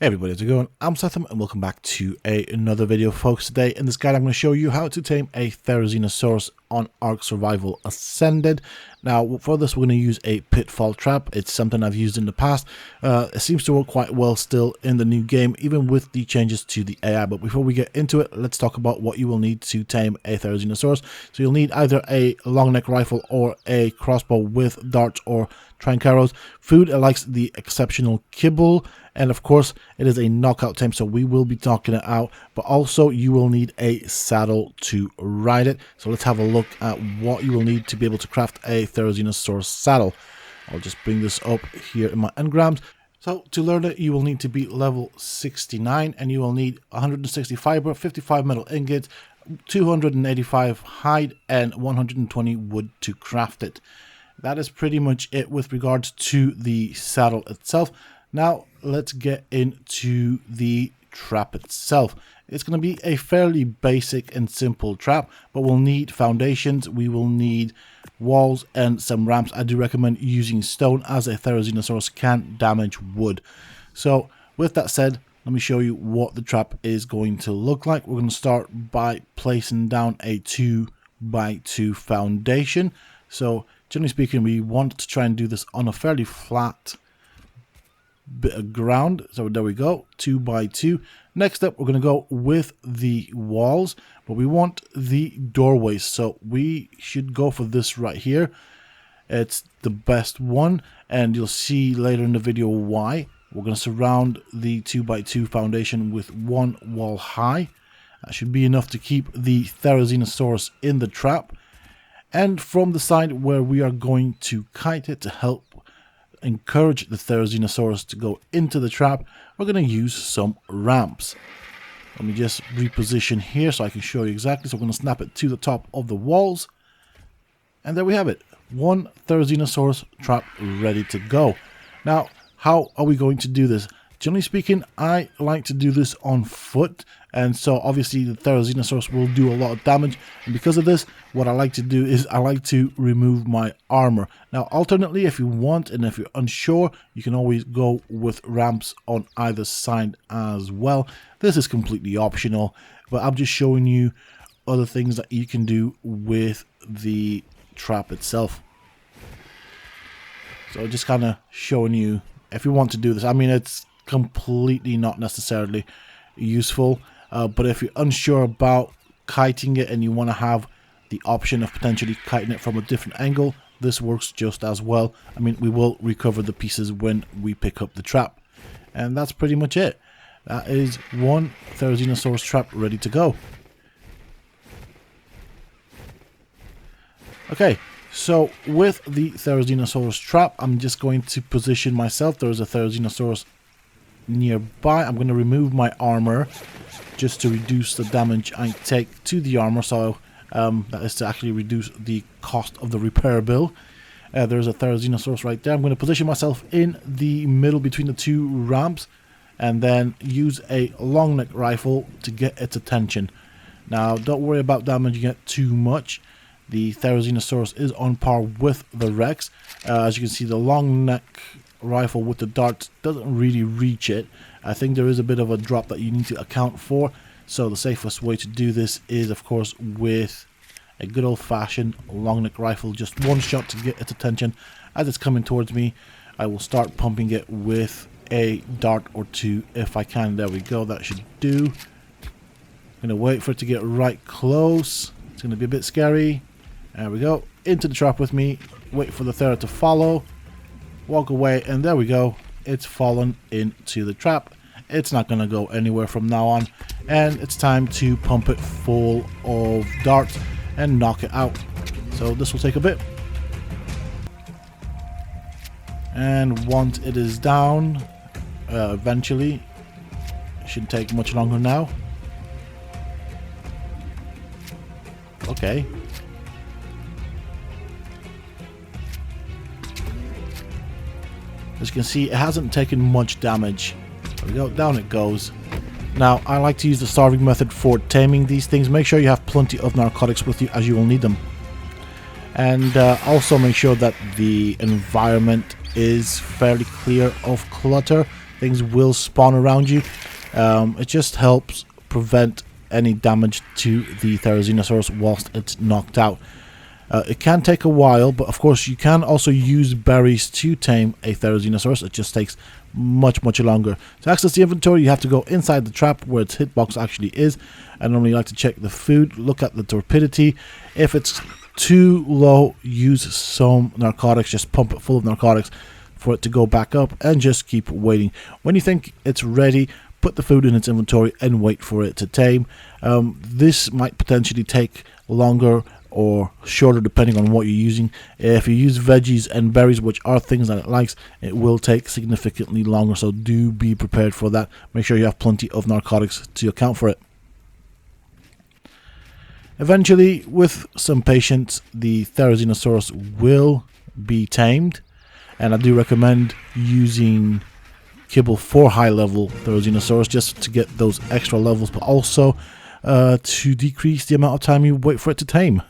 Hey everybody, how's it going? I'm Sethum and welcome back to another video, folks. Today in this guide I'm going to show you how to tame a Therazinosaur on Ark Survival Ascended. Now for this we're going to use a pitfall trap. It's something I've used in the past. It seems to work quite well still in the new game, even with the changes to the AI. But before we get into it, let's talk about what you will need to tame a Therazinosaur. So you'll need either a long neck rifle or a crossbow with darts or trank arrows. Food, it likes the exceptional kibble. And of course, it is a knockout tame, so we will be knocking it out. But also, you will need a saddle to ride it. So let's have a look at what you will need to be able to craft a Therazinosaur saddle. I'll just bring this up here in my engrams. So to learn it, you will need to be level 69, and you will need 160 fiber, 55 metal ingots, 285 hide, and 120 wood to craft it. That is pretty much it with regards to the saddle itself. Now let's get into the trap itself. It's going to be a fairly basic and simple trap, but we'll need foundations, we will need walls and some ramps. I do recommend using stone as a Therazinosaurus can damage wood. So with that said, let me show you what the trap is going to look like. We're going to start by placing down a 2x2 foundation. So generally speaking, we want to try and do this on a fairly flat bit of ground. So there we go, 2x2. Next up, we're going to go with the walls, but we want the doorways, so we should go for this right here. It's the best one, and you'll see later in the video why. We're going to surround the 2x2 foundation with one wall high. That should be enough to keep the Therazinosaurus in the trap. And from the side where we are going to kite it to help encourage the Therazinosaurus to go into the trap, we're going to use some ramps. Let me just reposition here so I can show you exactly. So we're going to snap it to the top of the walls, and there we have it, one Therazinosaurus trap ready to go. Now how are we going to do this? Generally speaking, I like to do this on foot, and so obviously the Therazinosaurus will do a lot of damage, and because of this, what I like to do is I like to remove my armor. Now alternately, if you want and if you're unsure, you can always go with ramps on either side as well. This is completely optional, but I'm just showing you other things that you can do with the trap itself. So just kind of showing you if you want to do this. I mean, it's completely not necessarily useful, but if you're unsure about kiting it and you want to have the option of potentially kiting it from a different angle, this works just as well. I mean, we will recover the pieces when we pick up the trap, and that's pretty much it. That is one Therazinosaurus trap ready to go. Okay, so with the Therazinosaurus trap, I'm just going to position myself. There is a Therazinosaurus nearby. I'm going to remove my armor just to reduce the damage I take to the armor, so that is to actually reduce the cost of the repair bill. There's a Therazinosaurus right there. I'm going to position myself in the middle between the two ramps and then use a long neck rifle to get its attention. Now don't worry about damaging it too much. The Therazinosaurus is on par with the Rex. As you can see, the long neck rifle with the darts doesn't really reach it. I think there is a bit of a drop that you need to account for, so the safest way to do this is of course with a good old-fashioned long neck rifle. Just one shot to get its attention. As it's coming towards me, I will start pumping it with a dart or two if I can. There we go, that should do. I'm gonna wait for it to get right close. It's gonna be a bit scary. There we go, into the trap with me. Wait for the Thera to follow. Walk away, and there we go, it's fallen into the trap. It's not going to go anywhere from now on, and it's time to pump it full of darts and knock it out. So this will take a bit, and once it is down, eventually, it shouldn't take much longer now. Okay. As you can see, it hasn't taken much damage. There we go, down it goes. Now, I like to use the starving method for taming these things. Make sure you have plenty of narcotics with you, as you will need them. And also make sure that the environment is fairly clear of clutter. things will spawn around you. It just helps prevent any damage to the Therazinosaurus whilst it's knocked out. It can take a while, but of course you can also use berries to tame a Therazinosaurus. It just takes much longer. To access the inventory, you have to go inside the trap where its hitbox actually is. I normally like to check the food, look at the torpidity. If it's too low, use some narcotics, just pump it full of narcotics for it to go back up, and just keep waiting. When you think it's ready, put the food in its inventory and wait for it to tame. This might potentially take longer or shorter depending on what you're using. If you use veggies and berries, which are things that it likes, it will take significantly longer, so do be prepared for that. Make sure you have plenty of narcotics to account for it. Eventually, with some patience, the Therazinosaurus will be tamed, and I do recommend using kibble for high level Therazinosaurus just to get those extra levels, but also to decrease the amount of time you wait for it to tame.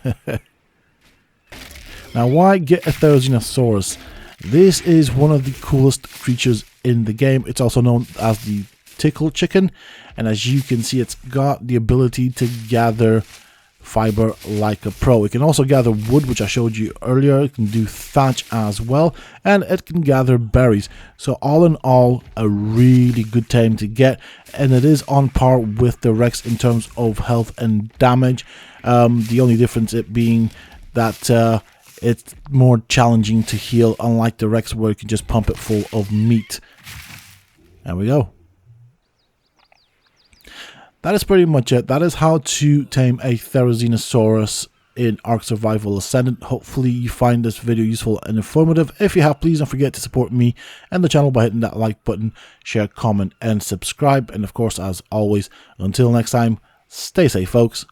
Now, why get a Therazinosaurus? This is one of the coolest creatures in the game. It's also known as the tickle chicken, and as you can see, it's got the ability to gather fiber like a pro. It can also gather wood, which I showed you earlier. It can do thatch as well, and it can gather berries. So all in all, a really good tame to get, and it is on par with the Rex in terms of health and damage. The only difference it being that it's more challenging to heal, unlike the Rex where you can just pump it full of meat. There we go. That is pretty much it. That is how to tame a Therazinosaurus in Ark Survival Ascended. Hopefully you find this video useful and informative. If you have, please don't forget to support me and the channel by hitting that like button, share, comment, and subscribe. And of course, as always, until next time, stay safe, folks.